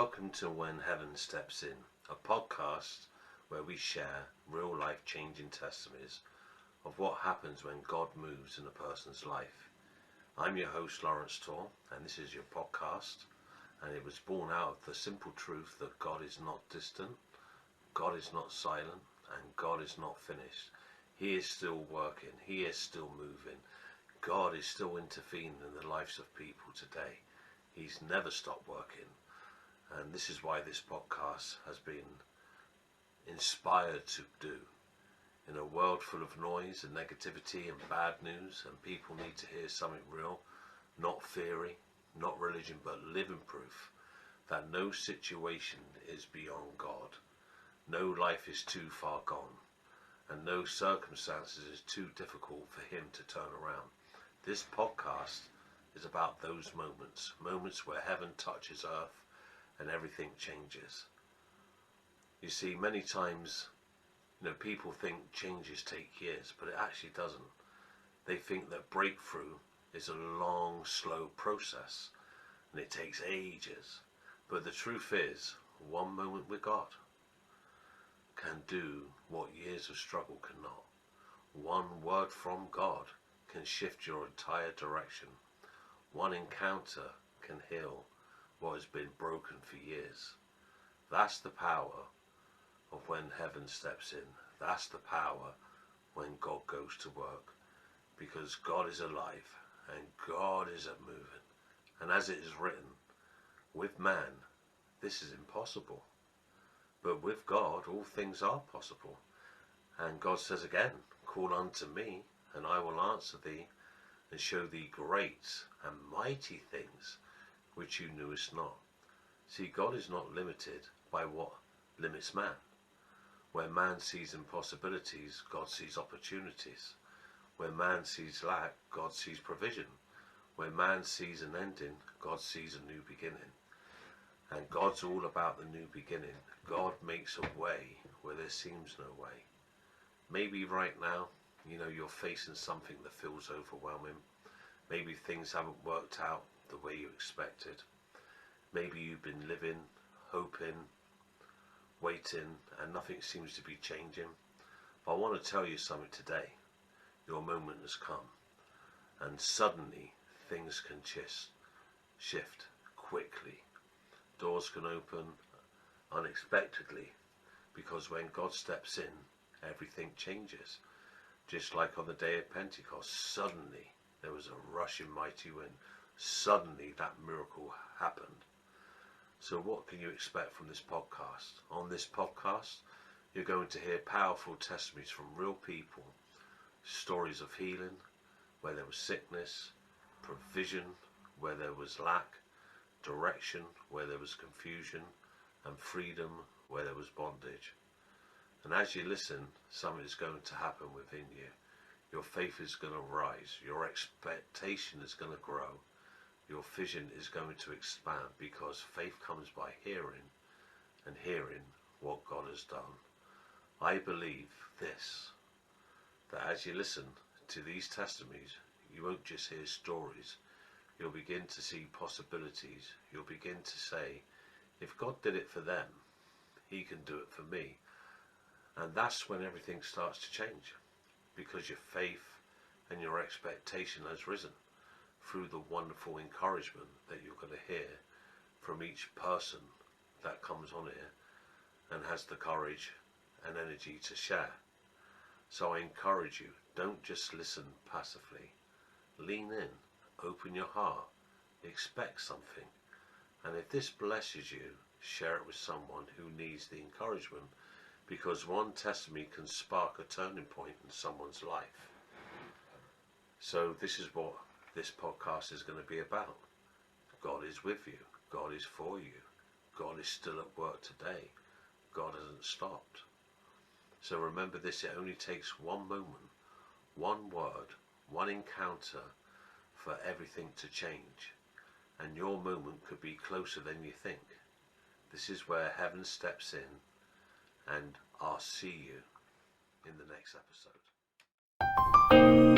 Welcome to When Heaven Steps In, a podcast where we share real life changing testimonies of what happens when God moves in a person's life. I'm your host Lawrence Torr, and this is your podcast, and it was born out of the simple truth that God is not distant, God is not silent, and God is not finished. He is still working, He is still moving. God is still intervening in the lives of people today. He's never stopped working. And this is why this podcast has been inspired to do. In a world full of noise and negativity and bad news, and people need to hear something real, not theory, not religion, but living proof that no situation is beyond God. No life is too far gone, and no circumstances is too difficult for Him to turn around. This podcast is about those moments where heaven touches earth and everything changes. You see, many times, people think changes take years, but it actually doesn't. They think that breakthrough is a long, slow process, and it takes ages. But the truth is, one moment with God can do what years of struggle cannot. One word from God can shift your entire direction. One encounter can heal what has been broken for years. That's the power of when heaven steps in. That's the power when God goes to work, because God is alive and God is at moving. And as it is written, with man this is impossible, but with God all things are possible. And God says again, call unto me and I will answer thee and show thee great and mighty things which you knewest not. See, God is not limited by what limits man. Where man sees impossibilities, God sees opportunities. Where man sees lack, God sees provision. Where man sees an ending, God sees a new beginning. And God's all about the new beginning. God makes a way where there seems no way. Maybe right now, you're facing something that feels overwhelming. Maybe things haven't worked out the way you expected. Maybe you've been living, hoping, waiting, and nothing seems to be changing. But I want to tell you something today. Your moment has come, and suddenly things can shift quickly. Doors can open unexpectedly, because when God steps in, everything changes. Just like on the day of Pentecost, suddenly there was a rushing mighty wind. Suddenly that miracle happened. So what can you expect from this podcast? On this podcast, you're going to hear powerful testimonies from real people, stories of healing, where there was sickness, provision, where there was lack, direction, where there was confusion, and freedom, where there was bondage. And as you listen, something is going to happen within you. Your faith is going to rise. Your expectation is going to grow. Your vision is going to expand, because faith comes by hearing, and hearing what God has done. I believe this, that as you listen to these testimonies, you won't just hear stories. You'll begin to see possibilities. You'll begin to say, if God did it for them, He can do it for me. And that's when everything starts to change, because your faith and your expectation has risen through the wonderful encouragement that you're going to hear from each person that comes on here and has the courage and energy to share. So I encourage you, don't just listen passively. Lean in, open your heart, expect something. And if this blesses you, share it with someone who needs the encouragement, because one testimony can spark a turning point in someone's life. So this is what this podcast is going to be about. God is with you. God is for you. God is still at work today. God hasn't stopped. So remember this, it only takes one moment, one word, one encounter for everything to change. And your moment could be closer than you think. This is where heaven steps in, and I'll see you in the next episode.